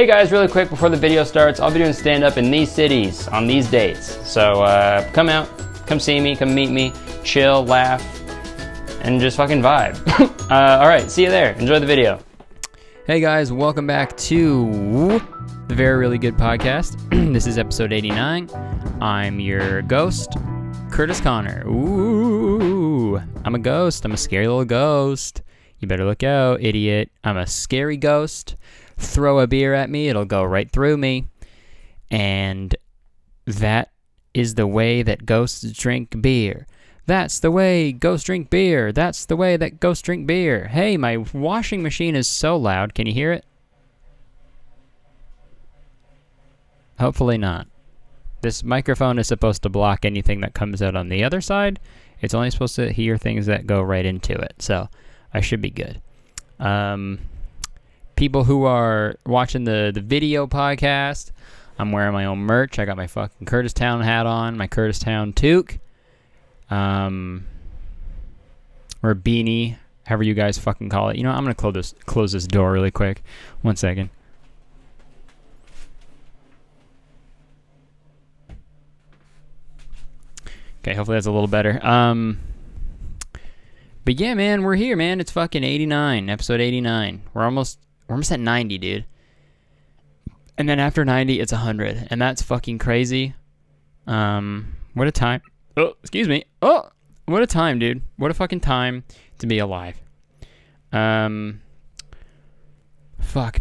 Hey guys, really quick before the video starts, I'll be doing stand-up in these cities on these dates. So come out, come see me, come meet me, chill, laugh, and just fucking vibe. Alright, see you there. Enjoy the video. Hey guys, welcome back to the Very Really Good Podcast. This is episode 89. I'm your ghost, Curtis Connor. Ooh, I'm a ghost. I'm a scary little ghost. You better look out, idiot. I'm a scary ghost. Throw a beer at me, it'll go right through me. And that is the way that ghosts drink beer. That's the way ghosts drink beer. That's the way that ghosts drink beer. Hey, my washing machine is so loud. Can you hear it? Hopefully not. This microphone is supposed to block anything that comes out on the other side. It's only supposed to hear things that go right into it. So I should be good. People who are watching the video podcast, I'm wearing my own merch. I got my fucking Curtis Town hat on, my Curtis Town toque. Or beanie, however you guys fucking call it. You know, I'm going to close this door really quick. 1 second. Okay, hopefully that's a little better. But yeah, man, we're here, man. It's fucking 89, episode 89. We're almost at 90, dude. And then after 90, it's 100. And that's fucking crazy. What a time. Oh, excuse me. Oh, what a time, dude. What a fucking time to be alive. Fuck,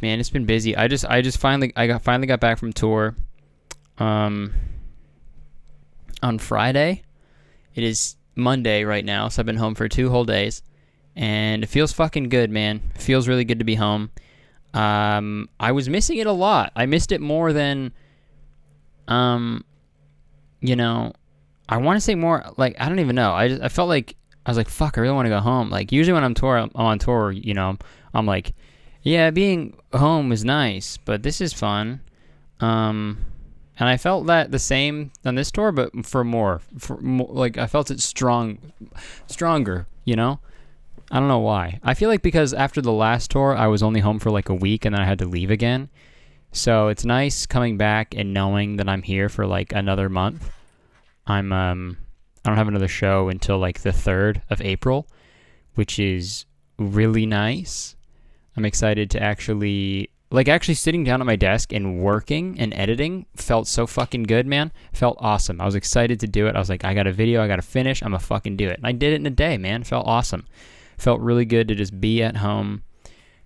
man, it's been busy. I finally got back from tour. On Friday. It is Monday right now, so I've been home for 2 whole days. And it feels fucking good, man. It feels really good to be home. I was missing it a lot. I missed it more than, you know, I want to say more, like, I don't even know. I felt like, I was like, fuck, I really want to go home. Like, usually when I'm on tour, you know, I'm like, yeah, being home is nice, but this is fun. And I felt that the same on this tour, but for more, like, I felt it stronger, you know? I don't know why. I feel like because after the last tour, I was only home for like a week and then I had to leave again. So it's nice coming back and knowing that I'm here for like another month. I don't have another show until like the 3rd of April, which is really nice. I'm excited to actually sitting down at my desk and working and editing felt so fucking good, man. Felt awesome. I was excited to do it. I was like, I got a video, I got to finish. I'm gonna fucking do it. And I did it in a day, man. Felt awesome. Felt really good to just be at home,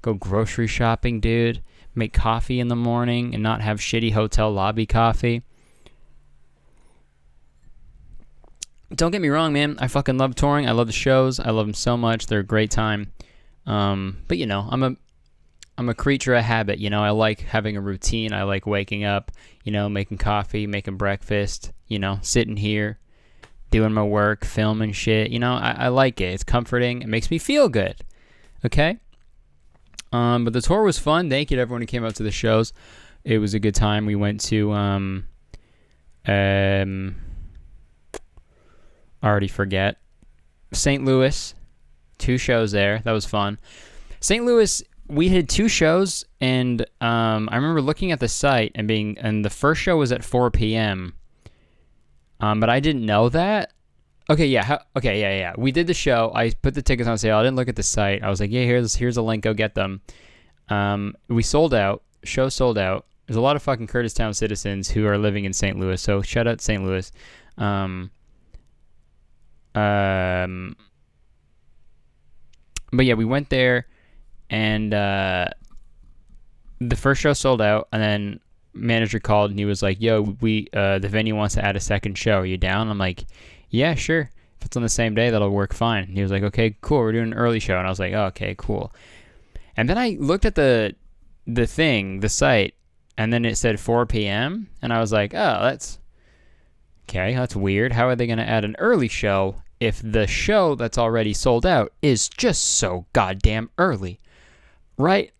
go grocery shopping, dude, make coffee in the morning and not have shitty hotel lobby coffee. Don't get me wrong, man. I fucking love touring. I love the shows. I love them so much. They're a great time. But you know, I'm a creature of habit. You know, I like having a routine. I like waking up, you know, making coffee, making breakfast, you know, sitting here, doing my work, filming shit. You know, I like it. It's comforting. It makes me feel good. Okay? But the tour was fun. Thank you to everyone who came out to the shows. It was a good time. We went to, I already forget. St. Louis. 2 shows there. That was fun. St. Louis, we had 2 shows, and I remember looking at the site and the first show was at 4 p.m., but I didn't know that. Okay, yeah. We did the show. I put the tickets on sale. I didn't look at the site. I was like, yeah, here's a link. Go get them. We sold out. Show sold out. There's a lot of fucking Curtis Town citizens who are living in St. Louis, so shout out St. Louis. But yeah, we went there, and the first show sold out, and then manager called and he was like, yo, the venue wants to add a second show. Are you down? I'm like, yeah, sure. If it's on the same day, that'll work fine. And he was like, okay, cool. We're doing an early show. And I was like, oh, okay, cool. And then I looked at the site, and then it said 4 p.m. And I was like, oh, that's weird. How are they going to add an early show if the show that's already sold out is just so goddamn early? Right?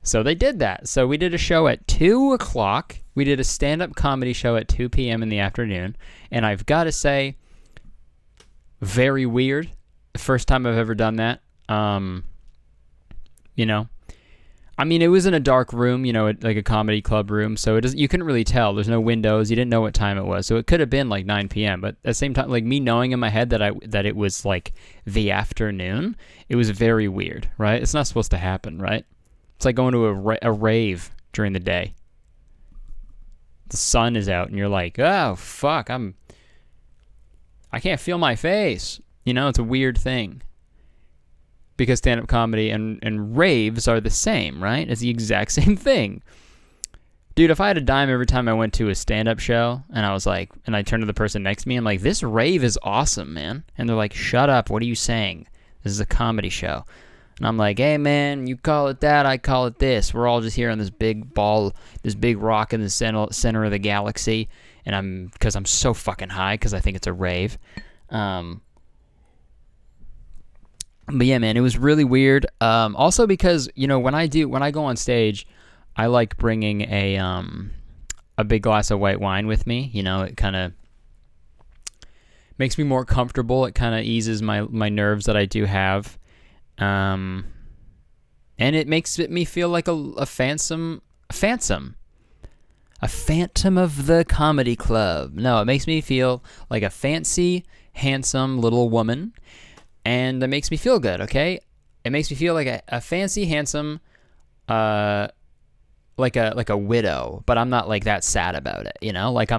So they did that. So we did a show at 2 o'clock. We did a stand-up comedy show at 2 p.m. in the afternoon. And I've got to say, very weird. The first time I've ever done that. You know, I mean, it was in a dark room, like a comedy club room, so you couldn't really tell. There's no windows. You didn't know what time it was, so it could have been like 9 p.m. But at the same time, like me knowing in my head that it was like the afternoon, it was very weird, right? It's not supposed to happen, right? It's like going to a rave during the day. The sun is out, and you're like, oh fuck, I can't feel my face. It's a weird thing. Because stand-up comedy and raves are the same, right? It's the exact same thing. Dude, if I had a dime every time I went to a stand-up show, and I turned to the person next to me, I'm like, this rave is awesome, man. And they're like, shut up, what are you saying? This is a comedy show. And I'm like, hey, man, you call it that, I call it this. We're all just here on this big ball, this big rock in the center of the galaxy. And because I'm so fucking high, because I think it's a rave. But yeah, man, it was really weird. Also because, when I go on stage, I like bringing a big glass of white wine with me. It kind of makes me more comfortable. It kind of eases my nerves that I do have. And it makes me feel like a phantom of the comedy club. No, it makes me feel like a fancy, handsome little woman. And that makes me feel good, okay? It makes me feel like a fancy, handsome, like a widow, but I'm not like that sad about it, Like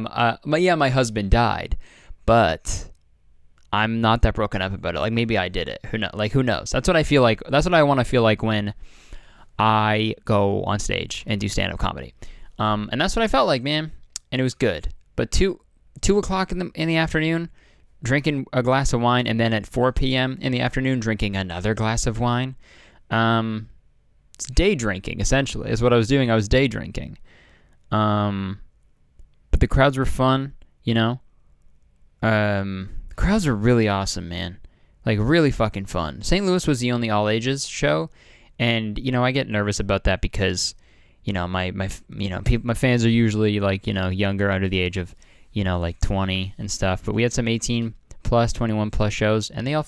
my husband died, but I'm not that broken up about it. Like maybe I did it. Who knows? That's what I feel like. That's what I want to feel like when I go on stage and do stand-up comedy. And that's what I felt like, man. And it was good. But 2 o'clock in the afternoon, drinking a glass of wine, and then at 4 p.m. in the afternoon, drinking another glass of wine. It's day drinking, essentially, is what I was doing. I was day drinking. But the crowds were fun, Crowds were really awesome, man. Like, really fucking fun. St. Louis was the only all-ages show, and, I get nervous about that because, my fans are usually, like, younger, under the age of, like 20 and stuff. But we had some 18 plus, 21 plus shows, and they all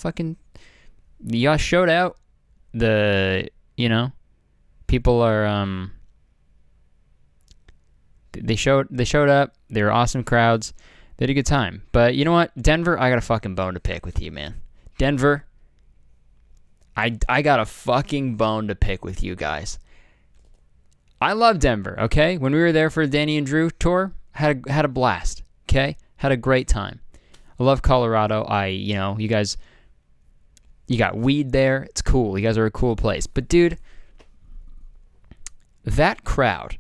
showed out. People are, they showed up. They were awesome crowds. They had a good time. But you know what? Denver, I got a fucking bone to pick with you, man. Denver, I got a fucking bone to pick with you guys. I love Denver, okay? When we were there for the Danny and Drew tour, had a blast, okay? Had a great time. I love Colorado. You guys, you got weed there. It's cool. You guys are a cool place. But dude, that crowd,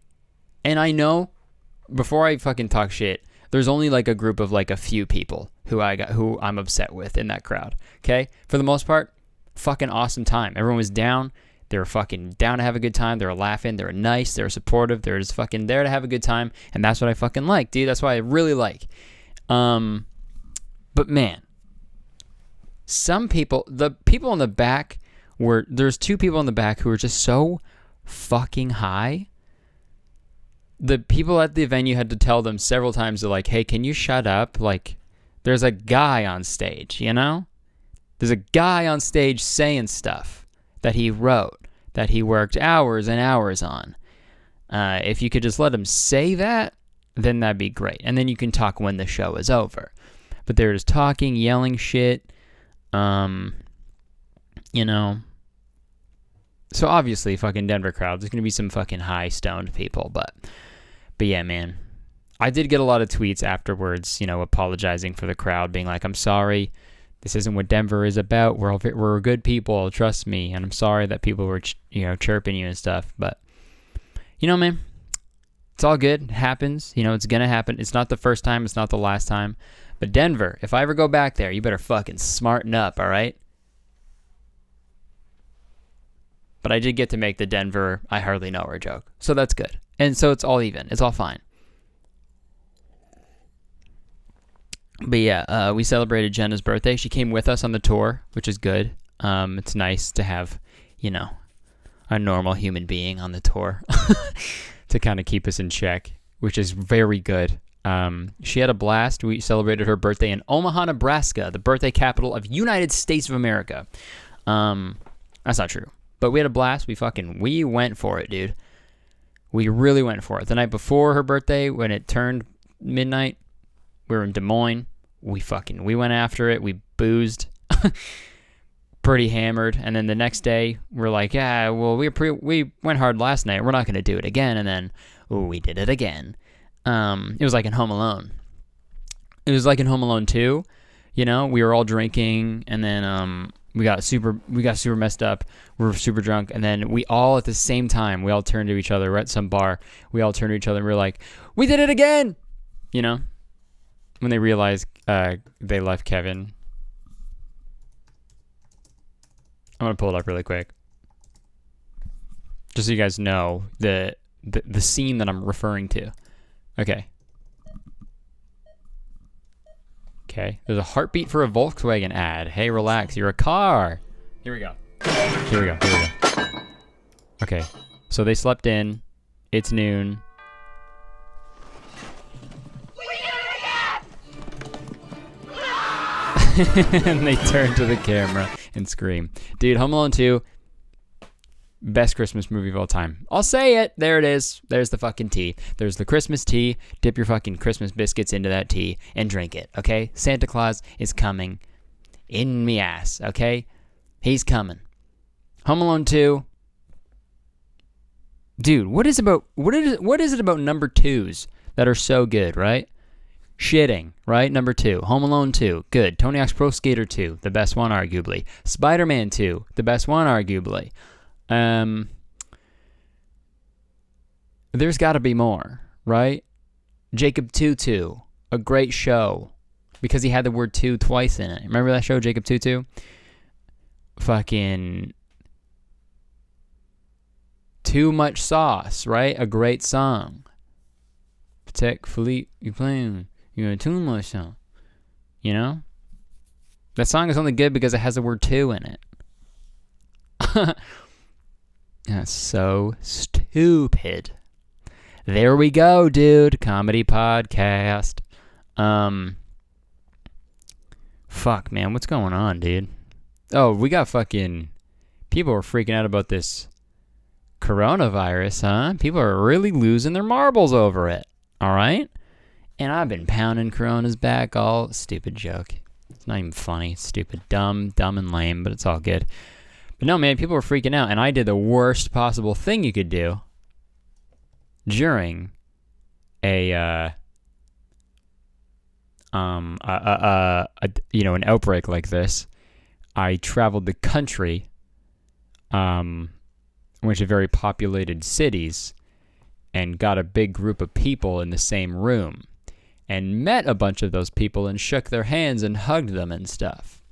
and I know, before I fucking talk shit, there's only like a group of like a few people who I'm upset with in that crowd, okay? For the most part, fucking awesome time. Everyone was down. They were fucking down to have a good time. They were laughing. They were nice. They were supportive. They were just fucking there to have a good time. And that's what I fucking like, dude. That's what I really like. But man, the people in the back there's two people in the back who were just so fucking high. The people at the venue had to tell them several times, they're like, hey, can you shut up? Like, there's a guy on stage, There's a guy on stage saying stuff that he wrote, that he worked hours and hours on. If you could just let him say that, then that'd be great. And then you can talk when the show is over. But they're just talking, yelling shit, So obviously, fucking Denver crowd, there's going to be some fucking high stoned people, but yeah, man. I did get a lot of tweets afterwards, apologizing for the crowd, being like, I'm sorry, this isn't what Denver is about. We're good people, trust me, and I'm sorry that people were, chirping you and stuff, but, man, it's all good. It happens. It's going to happen. It's not the first time. It's not the last time. But Denver, if I ever go back there, you better fucking smarten up, all right? But I did get to make the Denver I hardly know her joke. So that's good. And so it's all even. It's all fine. But yeah, we celebrated Jenna's birthday. She came with us on the tour, which is good. It's nice to have, a normal human being on the tour to kind of keep us in check, which is very good. She had a blast. We celebrated her birthday in Omaha, Nebraska, the birthday capital of United States of America. That's not true. But we had a blast. We went for it, dude. We really went for it. The night before her birthday, when it turned midnight, we were in Des Moines. We went after it. We boozed. Pretty hammered. And then the next day, we're like, yeah, well, we went hard last night. We're not going to do it again. And then we did it again. It was like in Home Alone. It was like in Home Alone 2. You know, we were all drinking, and then we got super messed up. We were super drunk, and then we all at the same time, we all turned to each other. We're at some bar. We all turned to each other, and we were like, we did it again! You know? When they realized they left Kevin. I'm going to pull it up really quick. Just so you guys know the scene that I'm referring to. Okay. Okay. There's a heartbeat for a Volkswagen ad. Hey, relax. You're a car. Here we go. Okay. So they slept in. It's noon. And they turn to the camera and scream. Dude, Home Alone 2, best Christmas movie of all time. I'll say it. There it is. There's the fucking tea. There's the Christmas tea. Dip your fucking Christmas biscuits into that tea and drink it, okay? Santa Claus is coming in me ass, okay? He's coming. Home Alone 2. Dude, what is it about number 2s that are so good, right? Shitting, right? Number 2. Home Alone 2. Good. Tony Hawk's Pro Skater 2. The best one, arguably. Spider-Man 2. The best one, arguably. There's got to be more, right? Jacob Tutu. A great show. Because he had the word 2 twice in it. Remember that show, Jacob Tutu? Fucking... Too Much Sauce, right? A great song. Patek Philippe, you playing... You're too much song. You know? That song is only good because it has the word 2 in it. That's so stupid. There we go, dude. Comedy podcast. Fuck, man. What's going on, dude? Oh, we got fucking... People are freaking out about this coronavirus, huh? People are really losing their marbles over it. All right? And I've been pounding Corona's back all... Stupid joke. It's not even funny. It's stupid. Dumb and lame, but it's all good. But no, man, people were freaking out, and I did the worst possible thing you could do during an outbreak like this. I traveled the country, went to very populated cities, and got a big group of people in the same room, and met a bunch of those people and shook their hands and hugged them and stuff.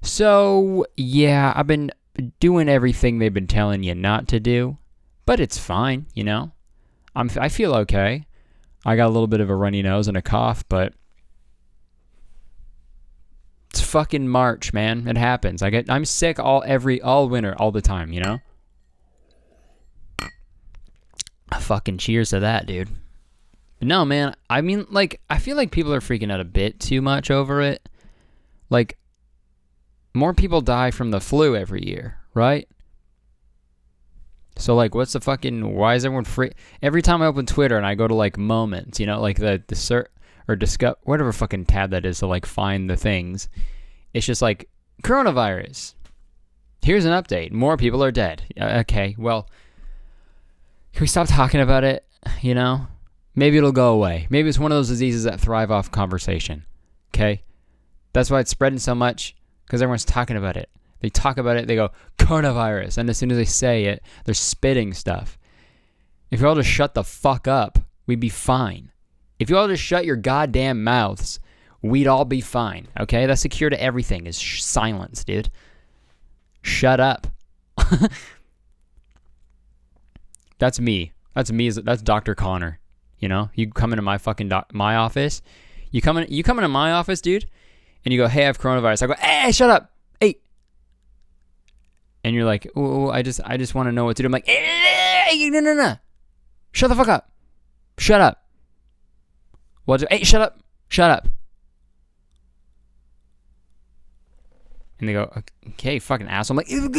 So, yeah, I've been doing everything they've been telling you not to do, but it's fine, you know? I feel okay. I got a little bit of a runny nose and a cough, but it's fucking March, man. It happens. I'm sick all winter, all the time, you know? Fucking cheers to that, dude. But no, man, I mean, like, I feel like people are freaking out a bit too much over it. Like, more people die from the flu every year, right? So, like, what's the fucking... Why is everyone every time I open Twitter and I go to, like, moments, you know, like the or discuss... Whatever fucking tab that is to, like, find the things. It's just like, coronavirus. Here's an update. More people are dead. Okay, well... Can we stop talking about it? You know? Maybe it'll go away. Maybe it's one of those diseases that thrive off conversation. Okay? That's why it's spreading so much, because everyone's talking about it. They talk about it, they go, coronavirus. And as soon as they say it, they're spitting stuff. If you all just shut the fuck up, we'd be fine. If you all just shut your goddamn mouths, we'd all be fine. Okay? That's the cure to everything, is silence, dude. Shut up. That's me. That's Dr. Connor. You know, you come into my fucking my office. You come into my office, dude, and you go, "Hey, I have coronavirus." I go, "Hey, shut up, hey!" And you're like, "Oh, I just want to know what to do." I'm like, "Hey, no, shut the fuck up, shut up." Hey, shut up. And they go, okay, fucking asshole. I'm like, and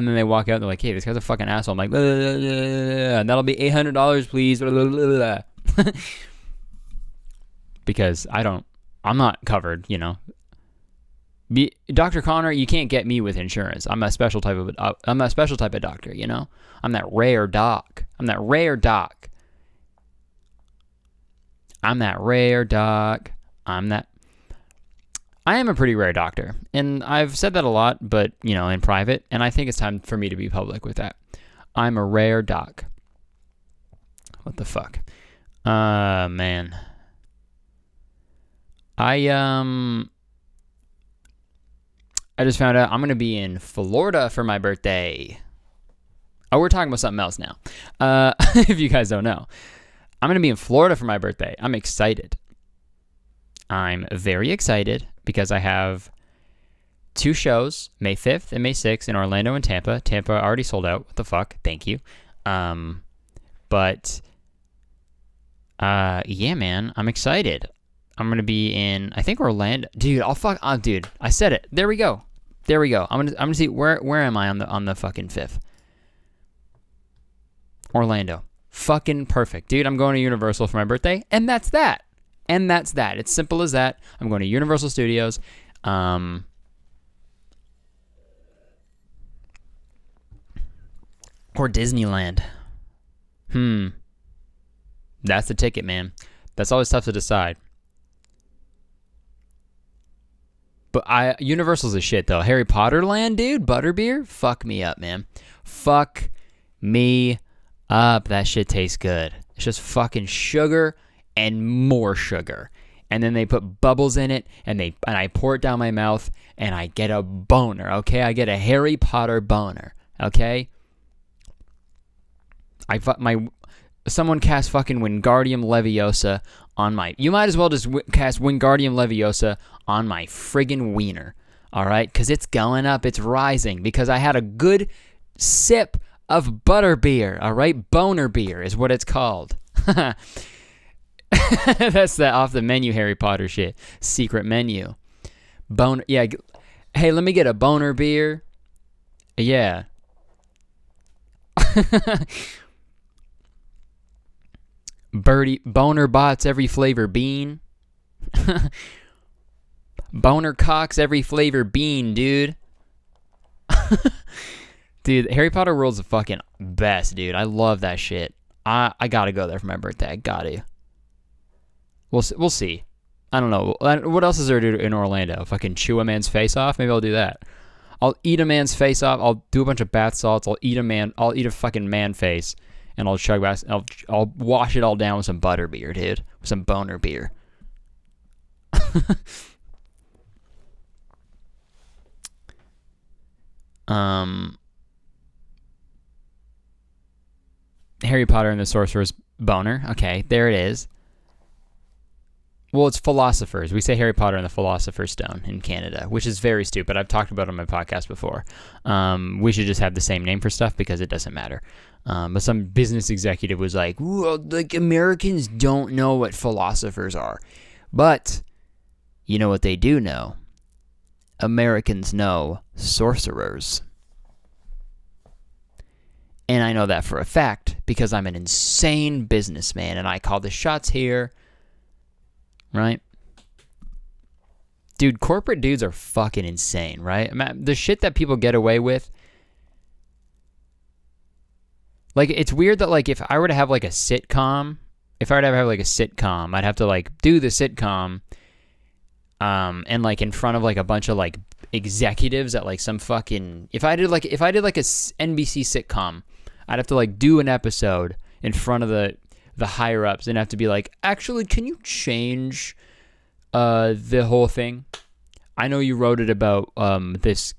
then they walk out and they're like, hey, this guy's a fucking asshole. I'm like, and that'll be $800, please. Because I'm not covered, you know. Dr. Connor, you can't get me with insurance. I'm a special type of doctor, you know. I'm that rare doc. I am a pretty rare doctor, and I've said that a lot, but, you know, in private, and I think it's time for me to be public with that. I'm a rare doc. What the fuck? Man. I just found out I'm going to be in Florida for my birthday. Oh, we're talking about something else now. If you guys don't know. I'm going to be in Florida for my birthday. I'm excited. I'm very excited because I have 2 shows, May 5th and May 6th in Orlando and Tampa. Tampa already sold out. What the fuck? Thank you. But yeah, man, I'm excited. I'm going to be in, I think, Orlando. Dude, dude, I said it. There we go. I'm going to see where am I on the fucking 5th? Orlando. Fucking perfect. Dude, I'm going to Universal for my birthday, and that's that. It's simple as that. I'm going to Universal Studios. Or Disneyland. That's the ticket, man. That's always tough to decide. But Universal's a shit, though. Harry Potter Land, dude? Butterbeer? Fuck me up, man. Fuck me up. That shit tastes good. It's just fucking sugar and more sugar. And then they put bubbles in it, and I pour it down my mouth, and I get a boner, okay? I get a Harry Potter boner, okay? Someone cast fucking Wingardium Leviosa on my... You might as well just cast Wingardium Leviosa on my friggin' wiener, all right? Because it's going up, it's rising, because I had a good sip of butterbeer, all right? Boner beer is what it's called. That's that off the menu Harry Potter shit. Secret menu. Boner... Yeah. Hey, let me get a boner beer. Yeah. Boner bots every flavor bean. Boner cocks every flavor bean, dude. Dude, Harry Potter World's the fucking best, dude. I love that shit. I gotta go there for my birthday. I gotta. We'll see. I don't know. What else is there to do in Orlando? Fucking chew a man's face off? Maybe I'll do that. I'll eat a man's face off. I'll do a bunch of bath salts. I'll eat a fucking man face. And I'll chug back. I'll wash it all down with some butterbeer, dude. With some boner beer. Harry Potter and the Sorcerer's Boner. Okay, there it is. Well, it's philosophers. We say Harry Potter and the Philosopher's Stone in Canada, which is very stupid. I've talked about it on my podcast before. We should just have the same name for stuff because it doesn't matter. But some business executive was like, well, like Americans don't know what philosophers are. But you know what they do know? Americans know sorcerers. And I know that for a fact because I'm an insane businessman and I call the shots here. Right? Dude, corporate dudes are fucking insane, right? The shit that people get away with. Like, it's weird that, like, if I were to have, like, a sitcom, I'd have to, like, do the sitcom, and, like, in front of, like, a bunch of, like, executives at, like, some fucking... If I did, like, a NBC sitcom, I'd have to, like, do an episode in front of the higher-ups and have to be like, actually, can you change the whole thing? I know you wrote it about this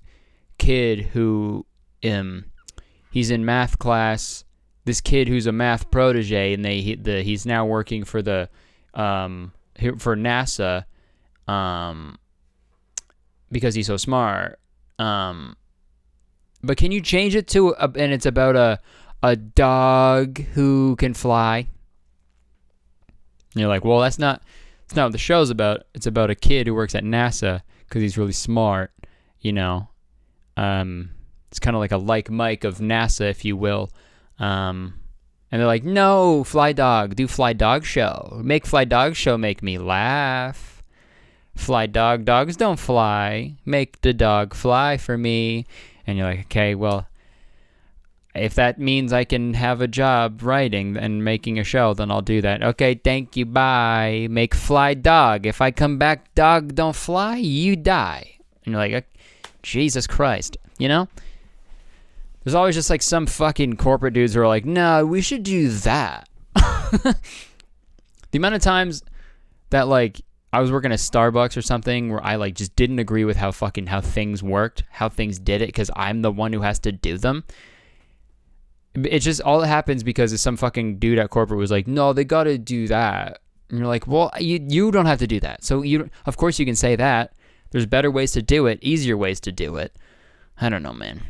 kid who he's in math class, this kid who's a math protege, and he's now working for for NASA because he's so smart. But can you change it to and it's about a dog who can fly? And you're like, well, it's not what the show's about. It's about a kid who works at NASA because he's really smart, you know. It's kind of like Mike of NASA, if you will. And they're like, no, Fly Dog, do Fly Dog Show. Make Fly Dog Show make me laugh. Fly Dog, dogs don't fly. Make the dog fly for me. And you're like, okay, well, if that means I can have a job writing and making a show, then I'll do that. Okay, thank you, bye. Make Fly Dog. If I come back, dog don't fly, you die. And you're like, Jesus Christ, you know? There's always just like some fucking corporate dudes who are like, no, we should do that. The amount of times that like I was working at Starbucks or something where I like just didn't agree with how things worked, how things did it, because I'm the one who has to do them. It's just all that happens because some fucking dude at corporate was like, no, they gotta do that. And you're like, well, you don't have to do that. So of course you can say that. There's better ways to do it, easier ways to do it. I don't know, man.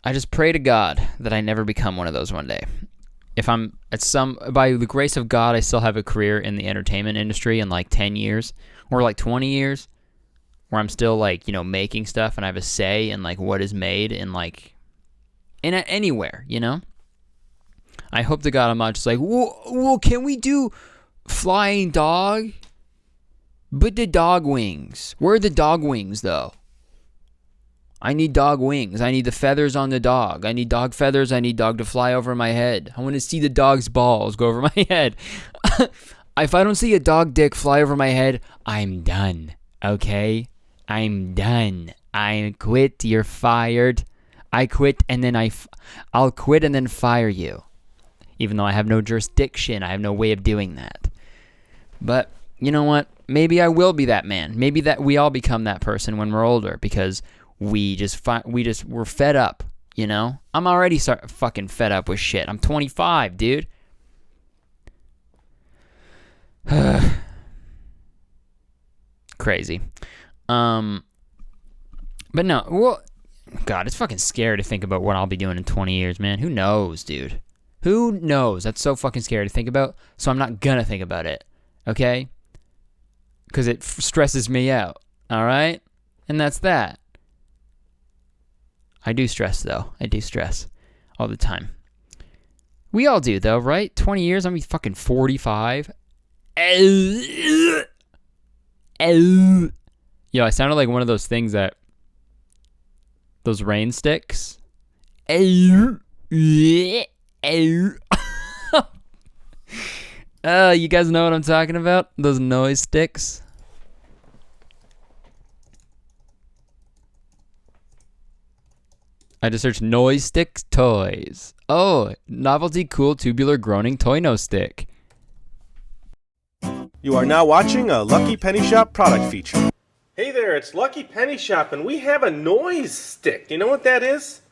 I just pray to God that I never become one of those one day. If I'm by the grace of God, I still have a career in the entertainment industry in like 10 years or like 20 years where I'm still like, you know, making stuff and I have a say in like what is made in like, anywhere, you know? I hope to God I'm not just like, well, can we do flying dog? But the dog wings. Where are the dog wings though? I need dog wings. I need the feathers on the dog. I need dog feathers. I need dog to fly over my head. I want to see the dog's balls go over my head. If I don't see a dog dick fly over my head, I'm done. Okay? I'm done. I quit. You're fired. I quit and then I'll quit and then fire you. Even though I have no jurisdiction. I have no way of doing that. But you know what? Maybe I will be that man. Maybe that we all become that person when we're older because we're fed up, you know? I'm already fucking fed up with shit. I'm 25, dude. Crazy. But no, well, God, it's fucking scary to think about what I'll be doing in 20 years, man. Who knows, dude? Who knows? That's so fucking scary to think about, so I'm not gonna think about it, okay? Because it stresses me out, all right? And that's that. I do stress, though. I do stress all the time. We all do, though, right? 20 years, I'm fucking 45. Yo, I sounded like one of those things that... Those rain sticks. You guys know what I'm talking about? Those noise sticks. I just searched noise stick toys. Oh, novelty cool tubular groaning toy no stick. You are now watching a Lucky Penny Shop product feature. Hey there, it's Lucky Penny Shop and we have a noise stick. You know what that is?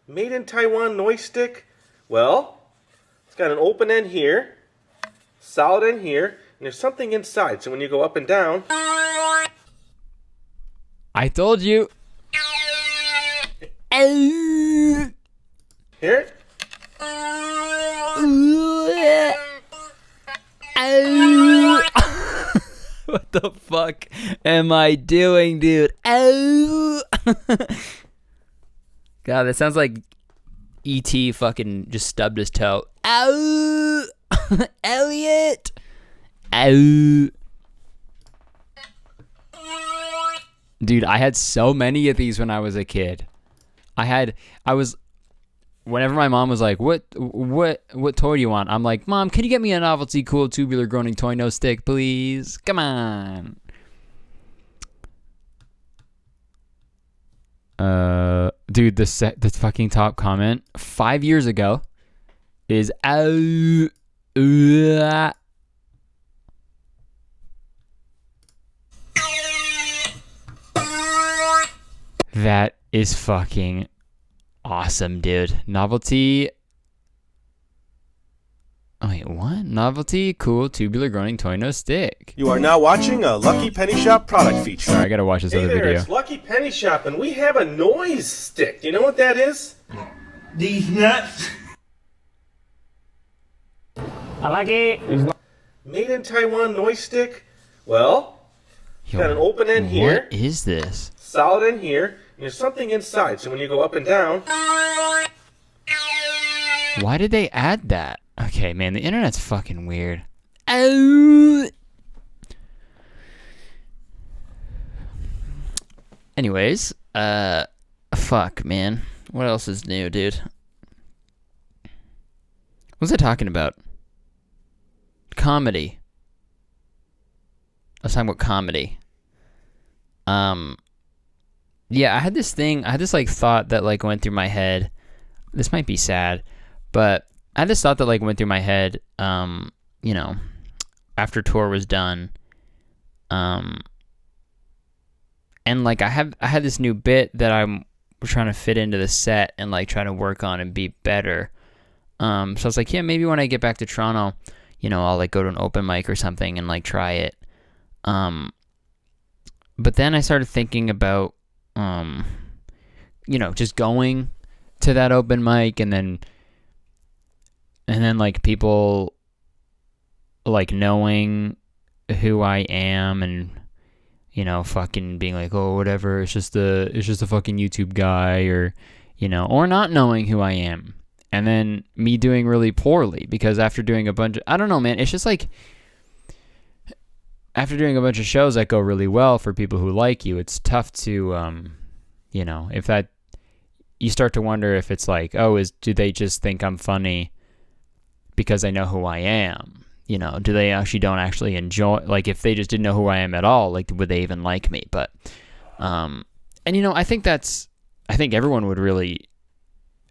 Made in Taiwan noise stick. Well, it's got an open end here, solid end here, and there's something inside. So when you go up and down... I told you. Hear it? What the fuck am I doing, dude? God, that sounds like E.T. fucking just stubbed his toe. Ow! Elliot! Ow! Dude, I had so many of these when I was a kid. Whenever my mom was like, what toy do you want? I'm like, Mom, can you get me a novelty cool tubular groaning toy no stick, please? Come on. Dude, the fucking top comment 5 years ago is that is fucking awesome, dude. Novelty. Oh, wait, what? Novelty cool tubular groaning toy no stick. You are now watching a Lucky Penny Shop product feature. Sorry, I gotta watch this other video. video. It's Lucky Penny Shop and we have a noise stick. You know what that is? These nuts. I like it. Made in Taiwan noise stick. Well, got an open end here. What is this? Solid end here. And there's something inside. So when you go up and down. Why did they add that? Okay, man, the internet's fucking weird. Oh. Anyways, fuck, man. What else is new, dude? What was I talking about? Comedy. I was talking about comedy. Yeah, I had this like thought that like went through my head. This might be sad, but I had this thought that like went through my head, you know, after tour was done. And like I had this new bit that I'm trying to fit into the set and like trying to work on and be better. So I was like, yeah, maybe when I get back to Toronto, you know, I'll like go to an open mic or something and like try it. But then I started thinking about, you know, just going to that open mic and then like people like knowing who I am and, you know, fucking being like, oh, whatever, it's just a fucking YouTube guy, or, you know, or not knowing who I am. And then me doing really poorly because after doing a bunch of, I don't know, man, it's just like, after doing a bunch of shows that go really well for people who like you, it's tough to, you know, if that, you start to wonder if it's like, oh, do they just think I'm funny because they know who I am? You know, do they don't actually enjoy, like if they just didn't know who I am at all, like would they even like me? But, and you know, I think everyone would really,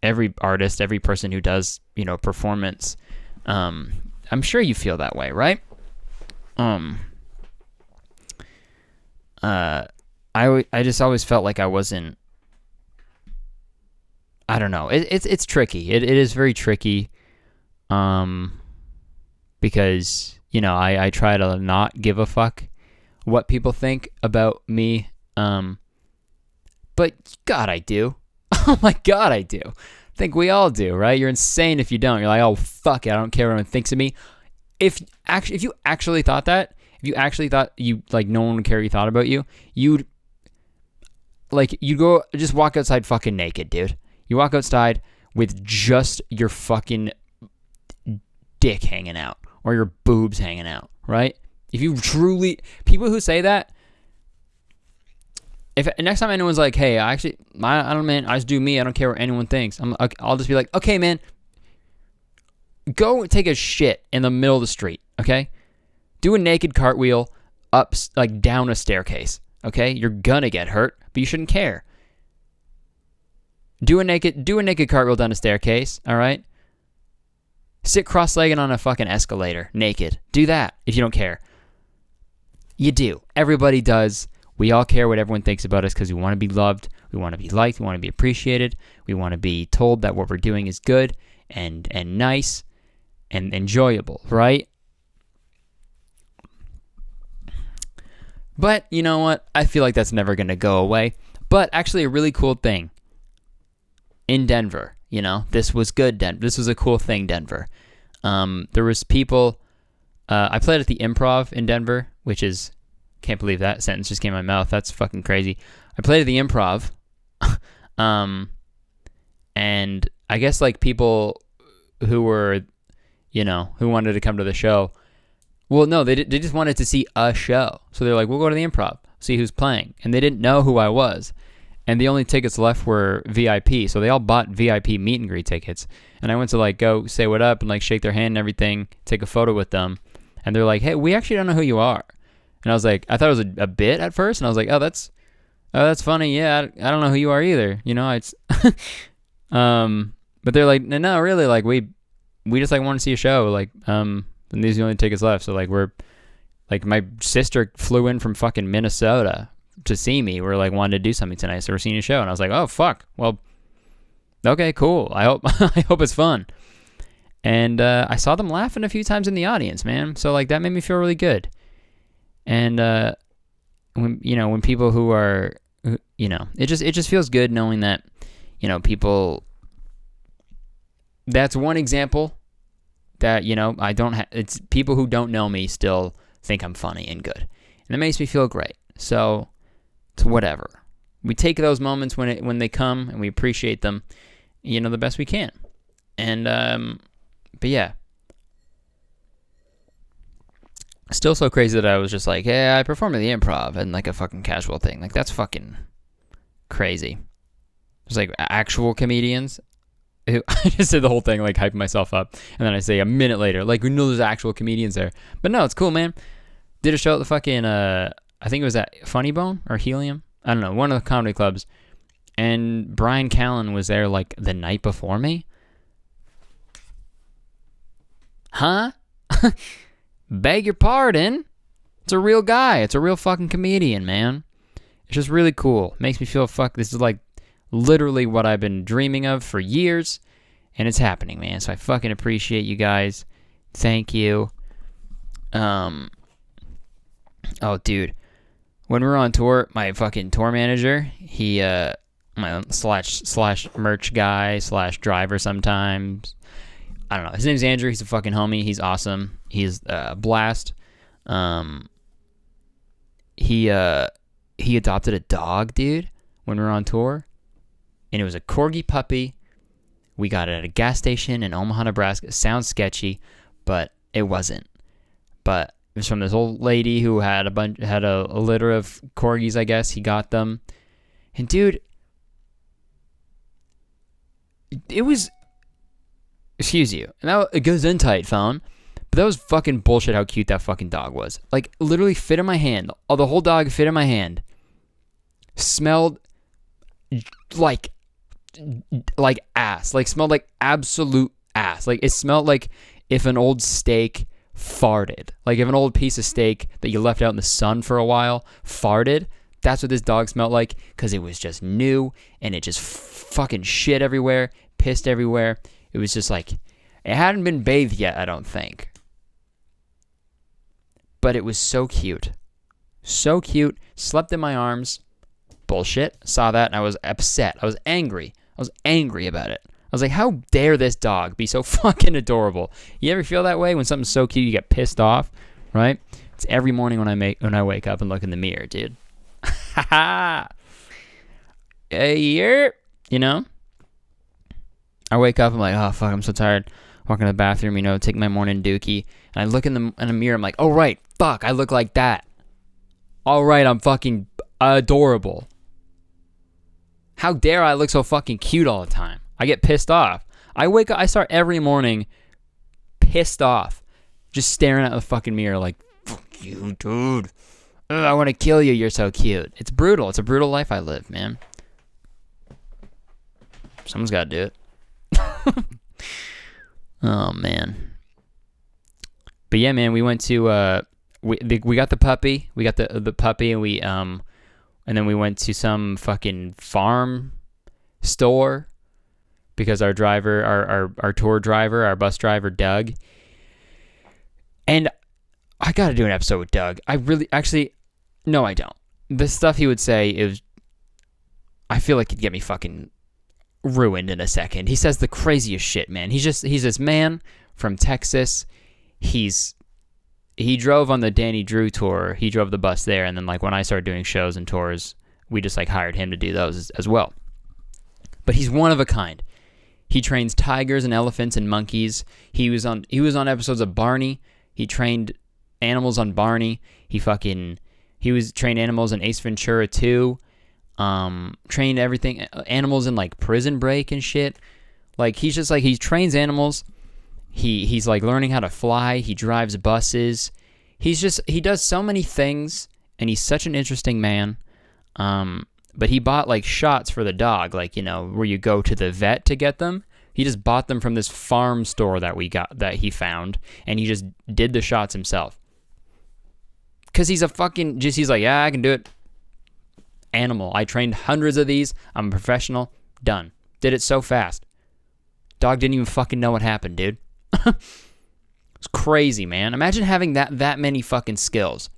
every artist, every person who does, you know, performance, I'm sure you feel that way, right? I just always felt like I wasn't, I don't know. It's tricky. It is very tricky. Because, you know, I try to not give a fuck what people think about me. But God, I do. Oh my God, I do. I think we all do, right? You're insane if you don't. You're like, oh, fuck it, I don't care what anyone thinks of me. If you actually thought that, if you actually thought you, like, no one would care what you thought about you, you'd go, just walk outside fucking naked, dude. You walk outside with just your fucking dick hanging out or your boobs hanging out, right? If you truly, people who say that, if next time anyone's like, hey, I don't, man, I just do me, I don't care what anyone thinks, I'll just be like, okay, man, go take a shit in the middle of the street, okay? Do a naked cartwheel up, like, down a staircase, okay? You're gonna get hurt, but you shouldn't care. Do a naked cartwheel down a staircase, all right? Sit cross-legged on a fucking escalator, naked. Do that if you don't care. You do. Everybody does. We all care what everyone thinks about us because we want to be loved, we want to be liked, we want to be appreciated, we want to be told that what we're doing is good and nice and enjoyable, right? But you know what? I feel like that's never going to go away. But actually a really cool thing in Denver, you know, this was good, this was a cool thing, Denver. There was people, I played at the Improv in Denver, which is, can't believe that sentence just came out of my mouth. That's fucking crazy. I played at the Improv, and I guess like people who were, you know, who wanted to come to the show, well, no, they just wanted to see a show. So they're like, we'll go to the Improv, see who's playing. And they didn't know who I was. And the only tickets left were VIP. So they all bought VIP meet and greet tickets. And I went to like go say what up and like shake their hand and everything, take a photo with them. And they're like, hey, we actually don't know who you are. And I was like, I thought it was a bit at first. And I was like, oh, that's funny. Yeah, I don't know who you are either. You know, it's, but they're like, no, really, like we just like want to see a show. Like, and these are the only tickets left. So like my sister flew in from fucking Minnesota to see me. We're like wanted to do something tonight. So we're seeing a show. And I was like, oh, fuck. Well, okay, cool. I hope, I hope it's fun. And, I saw them laughing a few times in the audience, man. So like that made me feel really good. And, when people who are, you know, it just feels good knowing that, you know, people that's one example that, I don't it's people who don't know me still think I'm funny and good. And it makes me feel great. So it's whatever. We take those moments when they come and we appreciate them, the best we can. And, but yeah. Still so crazy that I was just like, hey, I performed at the Improv and like a fucking casual thing. Like, that's fucking crazy. There's like actual comedians who I just did the whole thing, like hyping myself up. And then I say a minute later, like, we know there's actual comedians there. But no, it's cool, man. Did a show at the fucking, I think it was at Funny Bone or Helium. I don't know, one of the comedy clubs. And Brian Callen was there like the night before me. Huh? Beg your pardon? It's a real guy. It's a real fucking comedian, man. It's just really cool. Makes me feel this is like literally what I've been dreaming of for years. And it's happening, man. So I fucking appreciate you guys. Thank you. Oh, dude. When we were on tour, my fucking tour manager, he, my slash merch guy / driver sometimes. I don't know. His name's Andrew. He's a fucking homie. He's awesome. He's a blast. He adopted a dog, dude, when we were on tour. And it was a corgi puppy. We got it at a gas station in Omaha, Nebraska. It sounds sketchy, but it wasn't. But it was from this old lady who had a litter of corgis, I guess. He got them. And dude, it was, excuse you. And that, it goes in tight, phone. But that was fucking bullshit how cute that fucking dog was. Like, literally fit in my hand. Oh, the whole dog fit in my hand. Smelled like ass. Like, smelled like absolute ass. Like, it smelled like if an old steak farted. Like, if an old piece of steak that you left out in the sun for a while farted. That's what this dog smelled like, because it was just new, and it just fucking shit everywhere, pissed everywhere. It was just like, it hadn't been bathed yet, I don't think. But it was so cute. So cute. Slept in my arms. Bullshit. Saw that and I was upset. I was angry. I was angry about it. I was like, how dare this dog be so fucking adorable? You ever feel that way when something's so cute you get pissed off, right? It's every morning when I wake up and look in the mirror, dude. Ha ha. You know? I wake up, I'm like, oh fuck, I'm so tired. Walk in the bathroom, take my morning dookie. And I look in the mirror, I'm like, oh right, fuck, I look like that. All right, I'm fucking adorable. How dare I look so fucking cute all the time? I get pissed off. I wake up, I start every morning pissed off. Just staring at the fucking mirror like, fuck you, dude. Ugh, I want to kill you, you're so cute. It's brutal. It's a brutal life I live, man. Someone's got to do it. Oh, man. But yeah, man, we went to, we got the puppy. We got the puppy, and and then we went to some fucking farm store because our driver, our tour driver, our bus driver, Doug. And I got to do an episode with Doug. No, I don't. The stuff he would say I feel like it'd get me fucking ruined in a second. He says the craziest shit, man. He's this man from Texas. He drove on the Danny Drew tour. He drove the bus there, and then like when I started doing shows and tours, we just like hired him to do those as well. But he's one of a kind. He trains tigers and elephants and monkeys. He was on episodes of Barney. He trained animals on Barney. He trained animals in Ace Ventura 2. Trained everything, animals in like Prison Break and shit. Like he's just like, he trains animals. He's like learning how to fly. He drives buses. He does so many things, and he's such an interesting man. But he bought like shots for the dog, like, where you go to the vet to get them. He just bought them from this farm store that he found, and he just did the shots himself. Cause he's he's like, yeah, I can do it. Animal. I trained hundreds of these. I'm a professional. Done. Did it so fast. Dog didn't even fucking know what happened, dude. It's crazy, man. Imagine having that many fucking skills.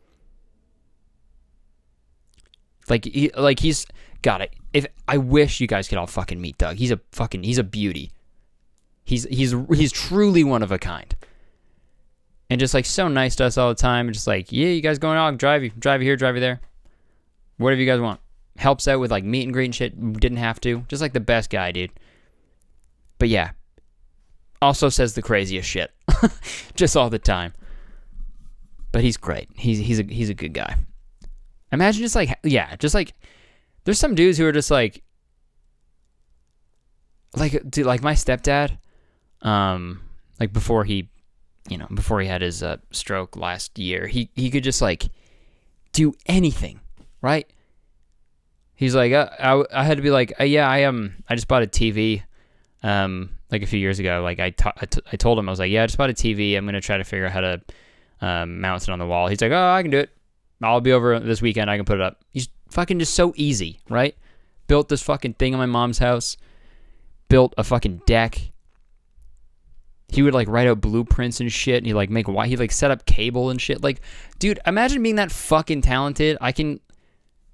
He's got it. I wish you guys could all fucking meet Doug. He's a beauty. He's truly one of a kind. And just like so nice to us all the time. And just like, yeah, you guys going out? I'll drive you here, drive you there. Whatever you guys want. Helps out with like meet and greet and shit. Didn't have to. Just like the best guy, dude. But yeah. Also says the craziest shit. Just all the time. But he's great. He's a good guy. Imagine just like, yeah, just like, there's some dudes who are just like dude, like my stepdad, like before he had his stroke last year, he could just like do anything, right? He's like, I had to be like, yeah, I just bought a TV, like a few years ago. Like I told him, I was like, yeah, I just bought a TV. I'm gonna try to figure out how to mount it on the wall. He's like, oh, I can do it. I'll be over this weekend. I can put it up. He's fucking just so easy, right? Built this fucking thing in my mom's house. Built a fucking deck. He would like write out blueprints and shit. And he like set up cable and shit. Like, dude, imagine being that fucking talented. The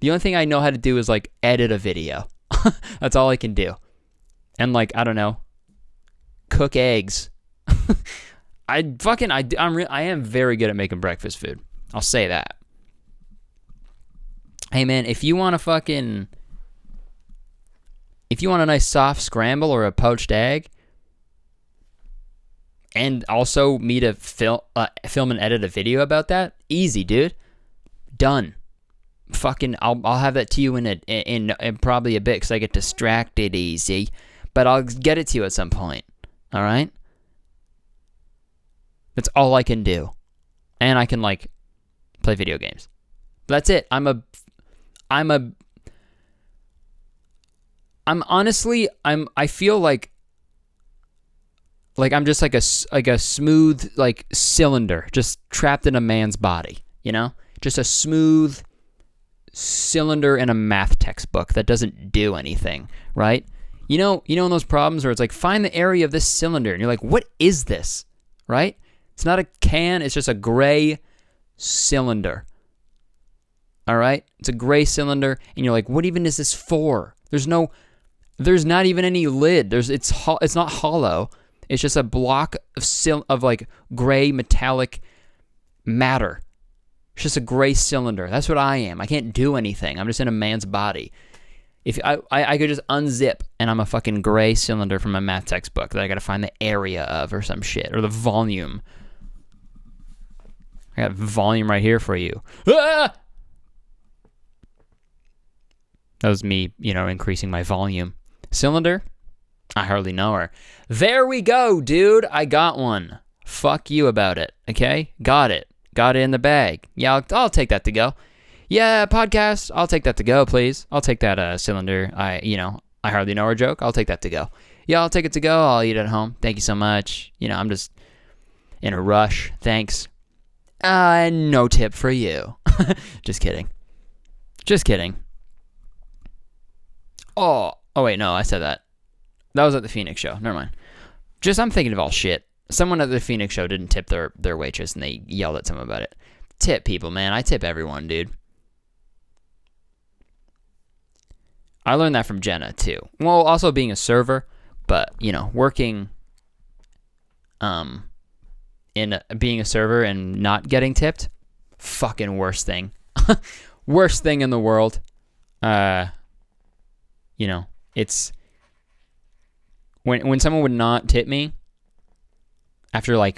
only thing I know how to do is like edit a video. That's all I can do. And like, I don't know, cook eggs. I am very good at making breakfast food. I'll say that. Hey man, if you want a nice soft scramble or a poached egg, and also me to film and edit a video about that, easy, dude. Done. Fucking, I'll have that to you in probably a bit because I get distracted easy, but I'll get it to you at some point. All right. That's all I can do, and I can like play video games. That's it. I feel like I'm just like a smooth like cylinder just trapped in a man's body, you know? Just a smooth cylinder in a math textbook that doesn't do anything, right? You know in those problems where it's like, find the area of this cylinder, and you're like, what is this? Right? It's not a can, it's just a gray cylinder. All right? It's a gray cylinder, and you're like, what even is this for? There's not even any lid. It's not hollow. It's just a block of like gray metallic matter. It's just a gray cylinder. That's what I am. I can't do anything. I'm just in a man's body. If I could just unzip, and I'm a fucking gray cylinder from a math textbook that I got to find the area of or some shit, or the volume. I got volume right here for you. Ah! That was me, increasing my volume. Cylinder? I hardly know her. There we go, dude. I got one. Fuck you about it, okay? Got it. Got it in the bag. Yeah, I'll take that to go. Yeah, podcast. I'll take that to go, please. I'll take that cylinder. I hardly know her joke. I'll take that to go. Yeah, I'll take it to go. I'll eat it at home. Thank you so much. I'm just in a rush. Thanks. No tip for you. Just kidding. Just kidding. Oh wait, no, I said that. That was at the Phoenix show. Never mind. I'm thinking of all shit. Someone at the Phoenix show didn't tip their waitress, and they yelled at someone about it. Tip people, man. I tip everyone, dude. I learned that from Jenna, too. Well, also being a server, but, working being a server and not getting tipped, fucking worst thing. Worst thing in the world. It's when someone would not tip me after going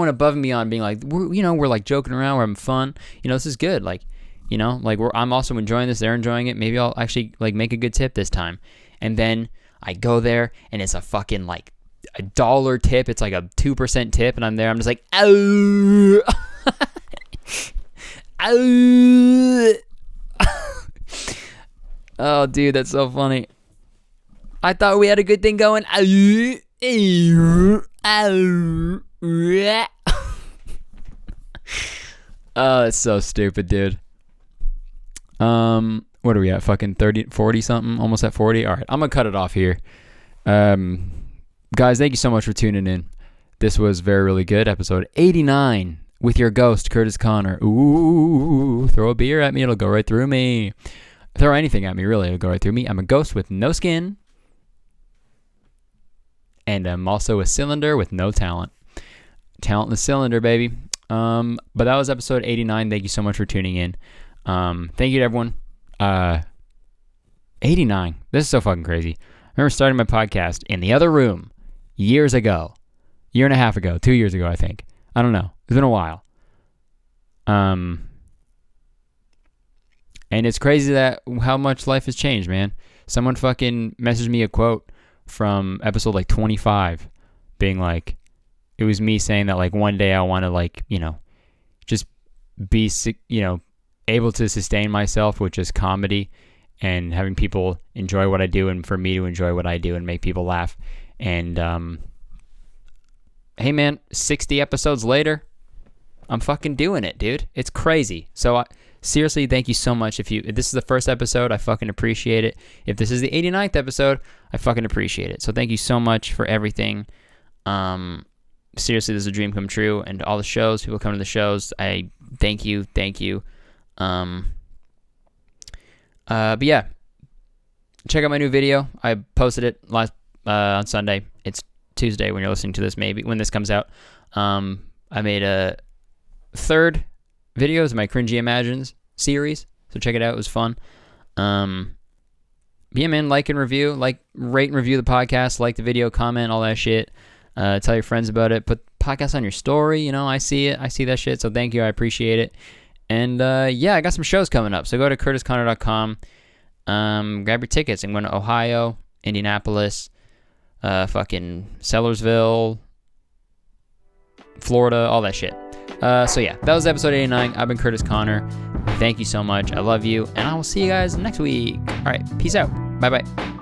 above and beyond, being like, we're like joking around, we're having fun, this is good, I'm also enjoying this, they're enjoying it, maybe I'll actually like make a good tip this time. And then I go there and it's a fucking like $1 tip, it's like a 2% tip, and I'm there, I'm just like, oh. Oh. Oh, dude, that's so funny. I thought we had a good thing going. Oh, it's so stupid, dude. What are we at? Fucking 30, 40 something? Almost at 40? All right, I'm going to cut it off here. Guys, thank you so much for tuning in. This was really good. Episode 89 with your ghost, Curtis Connor. Ooh, throw a beer at me. It'll go right through me. Throw anything at me, really. It'll go right through me. I'm a ghost with no skin. and I'm also a cylinder with no talent. Talent in the cylinder, baby. But that was episode 89. Thank you so much for tuning in. Thank you to everyone. 89. This is so fucking crazy. I remember starting my podcast in the other room years ago. Year and a half ago. 2 years ago, I think. I don't know. It's been a while. And it's crazy that how much life has changed, man. Someone fucking messaged me a quote from episode like 25 being like, it was me saying that like one day I want to like, you know, just be, you know, able to sustain myself with just comedy and having people enjoy what I do and for me to enjoy what I do and make people laugh. And hey man, 60 episodes later, I'm fucking doing it, dude. It's crazy. So seriously, thank you so much. If this is the first episode, I fucking appreciate it. If this is the 89th episode, I fucking appreciate it. So thank you so much for everything. Seriously, this is a dream come true. And all the shows, people come to the shows, I thank you. But yeah, check out my new video. I posted it last on Sunday. It's Tuesday when you're listening to this, maybe when this comes out. I made a third video of my Cringy Imagines series, so check it out. It was fun. Yeah, man, like and review, rate and review the podcast, like the video, comment, all that shit. Tell your friends about it. Put podcast on your story. You know, I see it. I see that shit. So thank you. I appreciate it. And yeah, I got some shows coming up. So go to CurtisConnor.com. Grab your tickets. I'm going to Ohio, Indianapolis, fucking Sellersville, Florida, all that shit. So yeah, that was episode 89. I've been Curtis Connor. Thank you so much. I love you. And I will see you guys next week. All right. Peace out. Bye-bye.